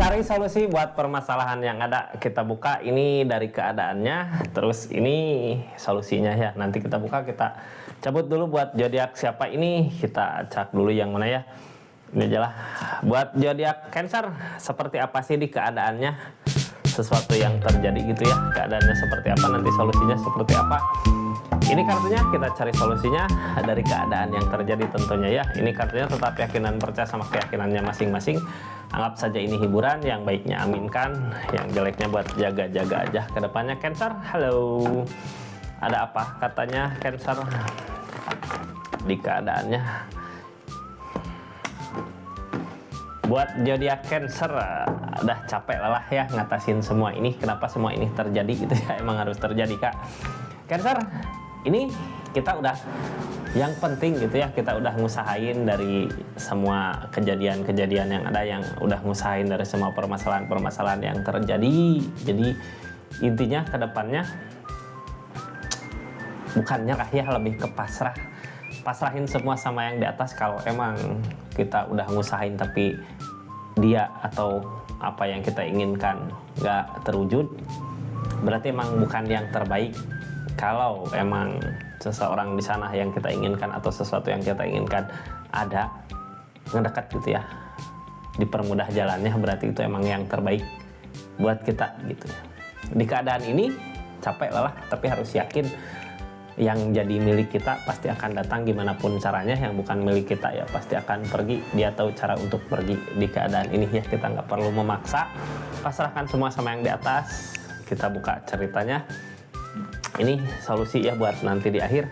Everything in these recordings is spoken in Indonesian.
Cari solusi buat permasalahan yang ada. Kita buka ini dari keadaannya, terus ini solusinya ya. Nanti kita buka, kita cabut dulu buat zodiak siapa ini. Kita cek dulu yang mana ya. Ini aja lah. Buat zodiak Cancer, seperti apa sih di keadaannya? Sesuatu yang terjadi gitu ya. Keadaannya seperti apa, nanti solusinya seperti apa. Ini kartunya, kita cari solusinya dari keadaan yang terjadi tentunya ya. Ini kartunya tetap yakinan, percaya sama keyakinannya masing-masing. Anggap saja ini hiburan, yang baiknya aminkan, yang jeleknya buat jaga-jaga aja ke depannya. Cancer, halo. Ada apa katanya Cancer di keadaannya? Buat zodiak Cancer, udah capek lelah ya ngatasin semua ini. Kenapa semua ini terjadi gitu ya? Emang harus terjadi Kak. Cancer, ini kita udah yang penting gitu ya, kita udah ngusahain dari semua kejadian-kejadian yang ada, yang udah ngusahain dari semua permasalahan-permasalahan yang terjadi. Jadi intinya ke depannya bukannya ya lebih ke pasrahin semua sama yang di atas. Kalau emang kita udah ngusahain tapi dia atau apa yang kita inginkan nggak terwujud, berarti emang bukan yang terbaik. Kalau emang seseorang di sana yang kita inginkan atau sesuatu yang kita inginkan ada ngedekat gitu ya, dipermudah jalannya, berarti itu emang yang terbaik buat kita gitu ya. Di keadaan ini capek lelah, tapi harus yakin yang jadi milik kita pasti akan datang gimana pun caranya. Yang bukan milik kita ya pasti akan pergi. Dia tahu cara untuk pergi di keadaan ini ya. Kita nggak perlu memaksa, pasrahkan semua sama yang di atas. Kita buka ceritanya. Ini solusi ya buat nanti di akhir.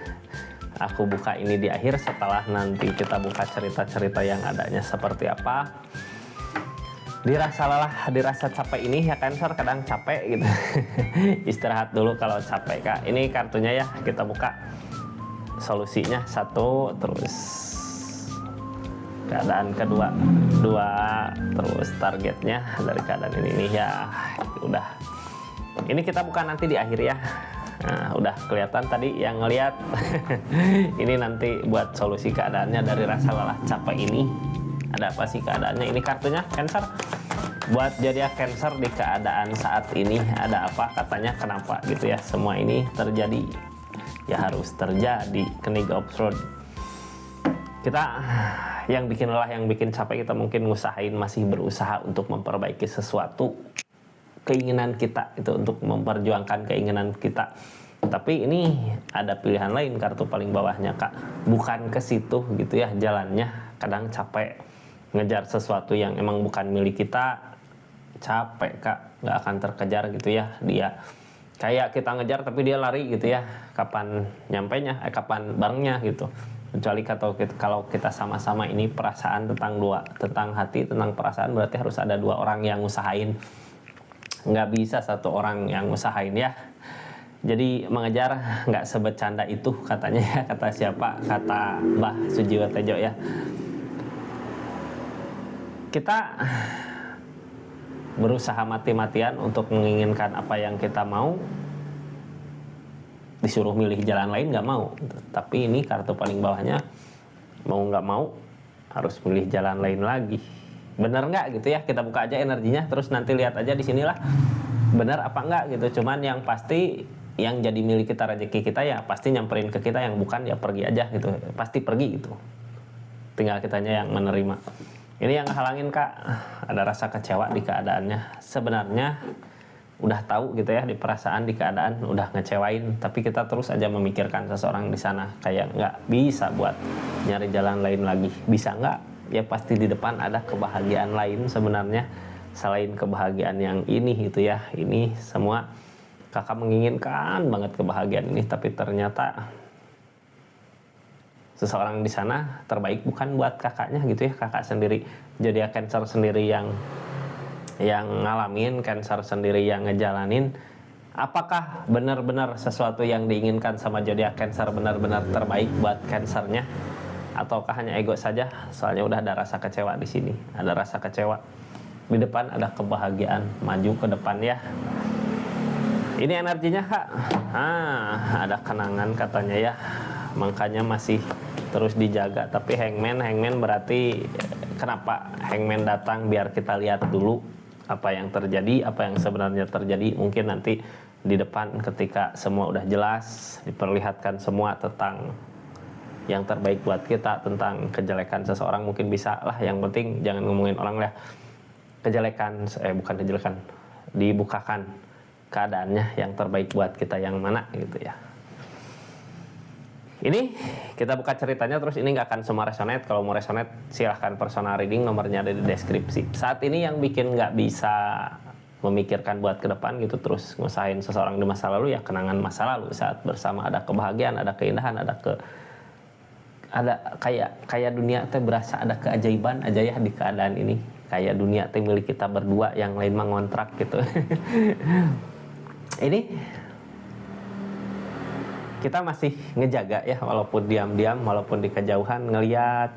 Aku buka ini di akhir setelah nanti kita buka cerita-cerita yang adanya seperti apa. Dirasa lelah, dirasa capek ini ya Cancer, kadang capek gitu. Istirahat dulu kalau capek Kak. Ini kartunya ya, kita buka solusinya satu, terus keadaan kedua, dua, terus targetnya dari keadaan ini ya udah. Ini kita buka nanti di akhir ya. Nah, udah kelihatan tadi yang ngelihat. Ini nanti buat solusi keadaannya dari rasa lelah capek ini. Ada apa sih keadaannya? Ini kartunya Cancer. Buat zodiak Cancer di keadaan saat ini ada apa katanya, kenapa gitu ya semua ini terjadi? Ya harus terjadi. King of Swords. Kita yang bikin lelah, yang bikin capek, kita mungkin ngusahain, masih berusaha untuk memperbaiki sesuatu keinginan kita itu, untuk memperjuangkan keinginan kita. Tapi ini ada pilihan lain, kartu paling bawahnya Kak. Bukan ke situ gitu ya jalannya. Kadang capek ngejar sesuatu yang emang bukan milik kita, capek Kak, nggak akan terkejar gitu ya. Dia kayak kita ngejar tapi dia lari gitu ya, kapan nyampainya, kapan barengnya gitu. Kecuali kalau kita sama-sama ini perasaan tentang hati, tentang perasaan, berarti harus ada dua orang yang usahain. Nggak bisa satu orang yang usahain ya. Jadi mengejar nggak sebecanda itu katanya ya, kata siapa? Kata Mbah Sujiwo Tejo ya. Kita berusaha mati-matian untuk menginginkan apa yang kita mau, disuruh milih jalan lain nggak mau. Tapi ini kartu paling bawahnya, mau nggak mau harus milih jalan lain lagi. Bener nggak gitu ya? Kita buka aja energinya, terus nanti lihat aja di sinilah bener apa enggak gitu. Cuman yang pasti yang jadi milik kita, rezeki kita ya pasti nyamperin ke kita, yang bukan ya pergi aja gitu. Pasti pergi gitu. Tinggal kitanya yang menerima. Ini yang halangin Kak, ada rasa kecewa di keadaannya. Sebenarnya udah tahu gitu ya, di perasaan, di keadaan udah ngecewain, tapi kita terus aja memikirkan seseorang di sana, kayak nggak bisa buat nyari jalan lain lagi. Bisa nggak? Ya pasti di depan ada kebahagiaan lain sebenarnya selain kebahagiaan yang ini gitu ya. Ini semua Kakak menginginkan banget kebahagiaan ini, tapi ternyata seseorang di sana terbaik bukan buat kakaknya gitu ya. Kakak sendiri, jadi Cancer sendiri yang ngalamin, Cancer sendiri yang ngejalanin. Apakah benar-benar sesuatu yang diinginkan sama zodiak Cancer benar-benar terbaik buat Cancernya? Ataukah hanya ego saja? Soalnya udah ada rasa kecewa di sini, ada rasa kecewa. Di depan ada kebahagiaan, maju ke depan ya. Ini energinya Kak. Ada kenangan katanya ya. Makanya masih terus dijaga. Tapi hangman berarti kenapa hangman datang? Biar kita lihat dulu apa yang terjadi, apa yang sebenarnya terjadi. Mungkin nanti di depan ketika semua udah jelas, diperlihatkan semua tentang yang terbaik buat kita, tentang kejelekan seseorang mungkin bisa lah. Yang penting jangan ngomongin orang lah. Kejelekan, bukan kejelekan, dibukakan keadaannya yang terbaik buat kita yang mana gitu ya. Ini kita buka ceritanya, terus ini nggak akan semua resonate. Kalau mau resonate silahkan personal reading, nomornya ada di deskripsi. Saat ini yang bikin nggak bisa memikirkan buat ke depan gitu, terus ngusahain seseorang di masa lalu, ya kenangan masa lalu. Saat bersama ada kebahagiaan, ada keindahan, ada kayak dunia teh berasa ada keajaiban aja ya di keadaan ini. Kayak dunia teh milik kita berdua, yang lain mah ngontrak gitu. Ini kita masih ngejaga ya, walaupun diam-diam, walaupun di kejauhan ngeliat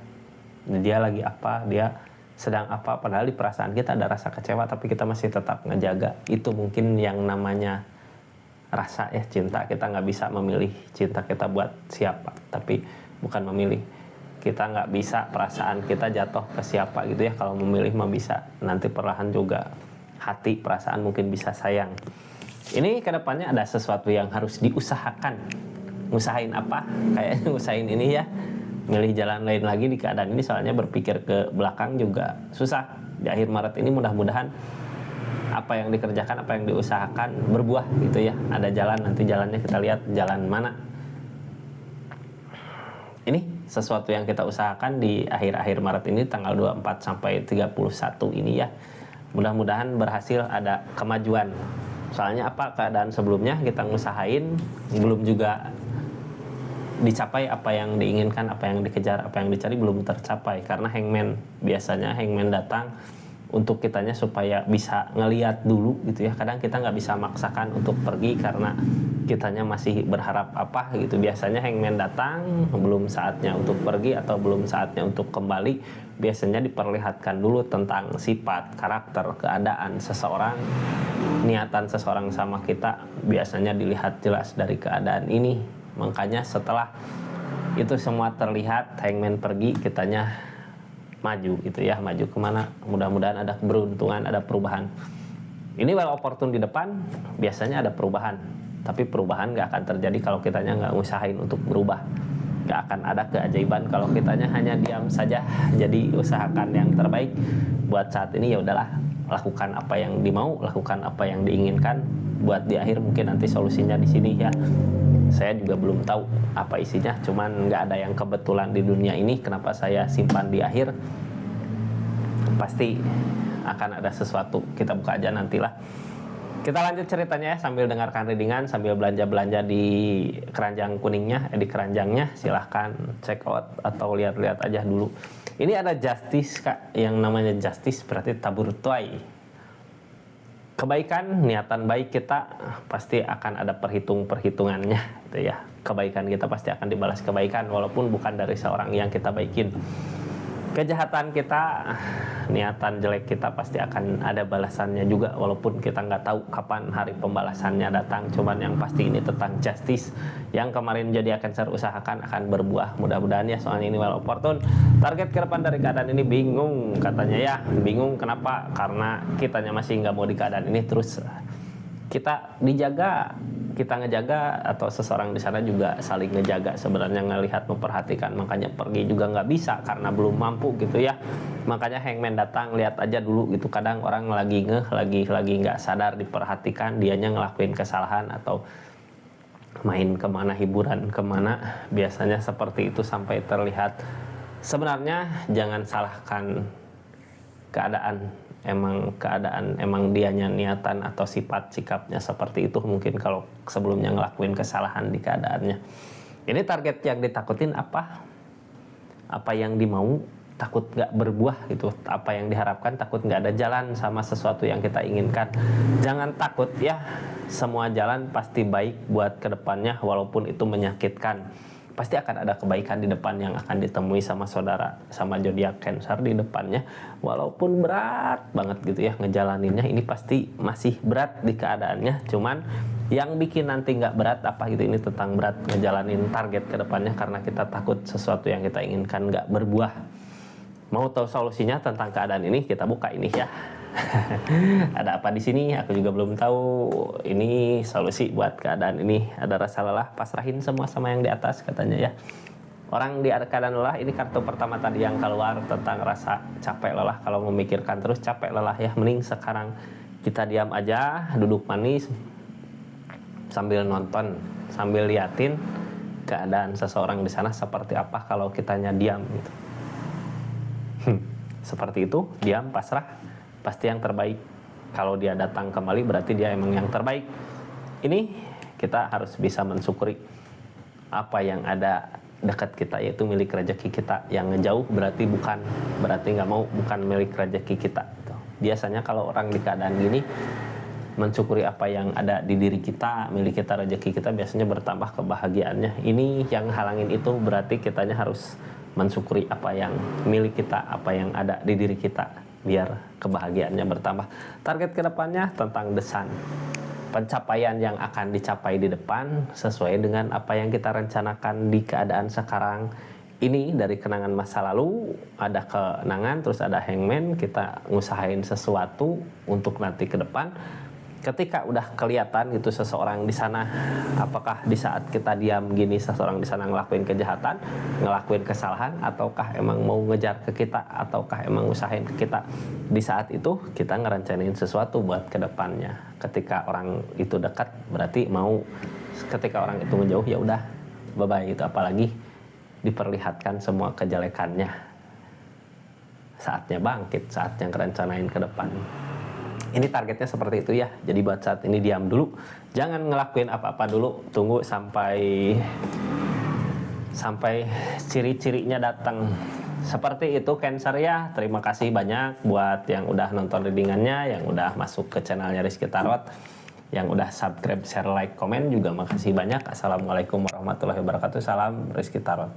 dia lagi apa, dia sedang apa, padahal di perasaan kita ada rasa kecewa, tapi kita masih tetap ngejaga. Itu mungkin yang namanya rasa ya, cinta. Kita nggak bisa memilih cinta kita buat siapa, tapi bukan memilih, kita nggak bisa perasaan kita jatuh ke siapa gitu ya. Kalau memilih mah bisa, nanti perlahan juga hati, perasaan mungkin bisa sayang. Ini kedepannya ada sesuatu yang harus diusahakan. Ngusahain apa? Kayaknya ngusahain ini ya, milih jalan lain lagi di keadaan ini, soalnya berpikir ke belakang juga susah. Di akhir Maret ini mudah-mudahan apa yang dikerjakan, apa yang diusahakan berbuah gitu ya. Ada jalan, nanti jalannya kita lihat jalan mana. Ini sesuatu yang kita usahakan di akhir-akhir Maret ini, tanggal 24 sampai 31 ini ya. Mudah-mudahan berhasil, ada kemajuan. Soalnya apa, keadaan sebelumnya kita ngusahain belum juga dicapai apa yang diinginkan, apa yang dikejar, apa yang dicari belum tercapai. Karena hangman, biasanya hangman datang untuk kitanya supaya bisa ngeliat dulu gitu ya. Kadang kita nggak bisa maksakan untuk pergi karena kitanya masih berharap apa gitu. Biasanya hangman datang belum saatnya untuk pergi atau belum saatnya untuk kembali. Biasanya diperlihatkan dulu tentang sifat, karakter, keadaan seseorang, niatan seseorang sama kita. Biasanya dilihat jelas dari keadaan ini. Makanya setelah itu semua terlihat, hangman pergi, kitanya maju gitu ya. Maju kemana? Mudah-mudahan ada keberuntungan, ada perubahan. Ini well opportune di depan, biasanya ada perubahan. Tapi perubahan gak akan terjadi kalau kitanya gak ngusahain untuk berubah. Gak akan ada keajaiban kalau kitanya hanya diam saja. Jadi usahakan yang terbaik buat saat ini. Ya udahlah, lakukan apa yang dimau, lakukan apa yang diinginkan. Buat di akhir mungkin nanti solusinya di sini ya. Saya juga belum tahu apa isinya, cuman nggak ada yang kebetulan di dunia ini. Kenapa saya simpan di akhir? Pasti akan ada sesuatu. Kita buka aja nantilah. Kita lanjut ceritanya ya, sambil dengarkan readingan, sambil belanja-belanja di keranjang kuningnya, di keranjangnya. Silahkan check out atau lihat-lihat aja dulu. Ini ada justice Kak, yang namanya justice berarti tabur tuai. Kebaikan, niatan baik kita pasti akan ada perhitungannya gitu ya. Kebaikan kita pasti akan dibalas kebaikan, walaupun bukan dari seorang yang kita baikin. Kejahatan kita, niatan jelek kita pasti akan ada balasannya juga, walaupun kita nggak tahu kapan hari pembalasannya datang. Cuman yang pasti ini tentang justice yang kemarin jadi akan saya usahakan akan berbuah, mudah-mudahan ya. Soalnya ini well opportune. Target ke depan dari keadaan ini bingung katanya ya. Bingung kenapa? Karena kitanya masih nggak mau di keadaan ini, terus kita dijaga, kita ngejaga, atau seseorang di sana juga saling ngejaga sebenarnya, ngelihat, memperhatikan. Makanya pergi juga nggak bisa karena belum mampu gitu ya. Makanya hangman datang, lihat aja dulu gitu. Kadang orang lagi nggak sadar, diperhatikan, dianya ngelakuin kesalahan atau main kemana, hiburan kemana, biasanya seperti itu sampai terlihat. Sebenarnya jangan salahkan keadaan, emang dianya niatan atau sifat sikapnya seperti itu. Mungkin kalau sebelumnya ngelakuin kesalahan di keadaannya. Ini target yang ditakutin apa yang dimau takut gak berbuah gitu. Apa yang diharapkan takut gak ada jalan sama sesuatu yang kita inginkan. Jangan takut ya, semua jalan pasti baik buat kedepannya, walaupun itu menyakitkan. Pasti akan ada kebaikan di depan yang akan ditemui sama saudara, sama zodiak Cancer di depannya. Walaupun berat banget gitu ya ngejalaninnya, ini pasti masih berat di keadaannya. Cuman yang bikin nanti nggak berat apa gitu, ini tentang berat ngejalanin target ke depannya, karena kita takut sesuatu yang kita inginkan nggak berbuah. Mau tahu solusinya tentang keadaan ini, kita buka ini ya. Ada apa di sini? Aku juga belum tahu. Ini solusi buat keadaan ini. Ada rasa lelah, pasrahin semua sama yang di atas katanya ya. Orang di keadaan lelah, ini kartu pertama tadi yang keluar tentang rasa capek lelah. Kalau memikirkan terus capek lelah ya, mending sekarang kita diam aja, duduk manis sambil nonton, sambil liatin keadaan seseorang di sana seperti apa kalau kitanya diam gitu. Seperti itu, diam, pasrah, pasti yang terbaik. Kalau dia datang kembali berarti dia emang yang terbaik. Ini kita harus bisa mensyukuri apa yang ada dekat kita, yaitu milik rezeki kita. Yang jauh berarti nggak mau, bukan milik rezeki kita. Biasanya kalau orang di keadaan gini mensyukuri apa yang ada di diri kita, milik kita, rezeki kita, biasanya bertambah kebahagiaannya. Ini yang halangin itu berarti kitanya harus mensyukuri apa yang milik kita, apa yang ada di diri kita, biar kebahagiaannya bertambah. Target kedepannya tentang The Sun, pencapaian yang akan dicapai di depan sesuai dengan apa yang kita rencanakan di keadaan sekarang. Ini dari kenangan masa lalu, ada kenangan, terus ada hangman, kita ngusahain sesuatu untuk nanti ke depan. Ketika udah kelihatan gitu seseorang di sana, apakah di saat kita diam gini seseorang di sana ngelakuin kejahatan, ngelakuin kesalahan, ataukah emang mau ngejar ke kita, ataukah emang ngusahain ke kita. Di saat itu kita ngerencanain sesuatu buat kedepannya. Ketika orang itu dekat berarti mau, ketika orang itu menjauh ya udah bye bye gitu. Apalagi diperlihatkan semua kejelekannya. Saatnya bangkit, saatnya ngerencanain ke depan. Ini targetnya seperti itu ya. Jadi buat saat ini diam dulu, jangan ngelakuin apa-apa dulu, tunggu sampai ciri-cirinya datang. Seperti itu Cancer ya. Terima kasih banyak buat yang udah nonton readingannya, yang udah masuk ke channelnya Rizky Tarot, yang udah subscribe, share, like, komen juga makasih banyak. Assalamualaikum warahmatullahi wabarakatuh. Salam Rizky Tarot.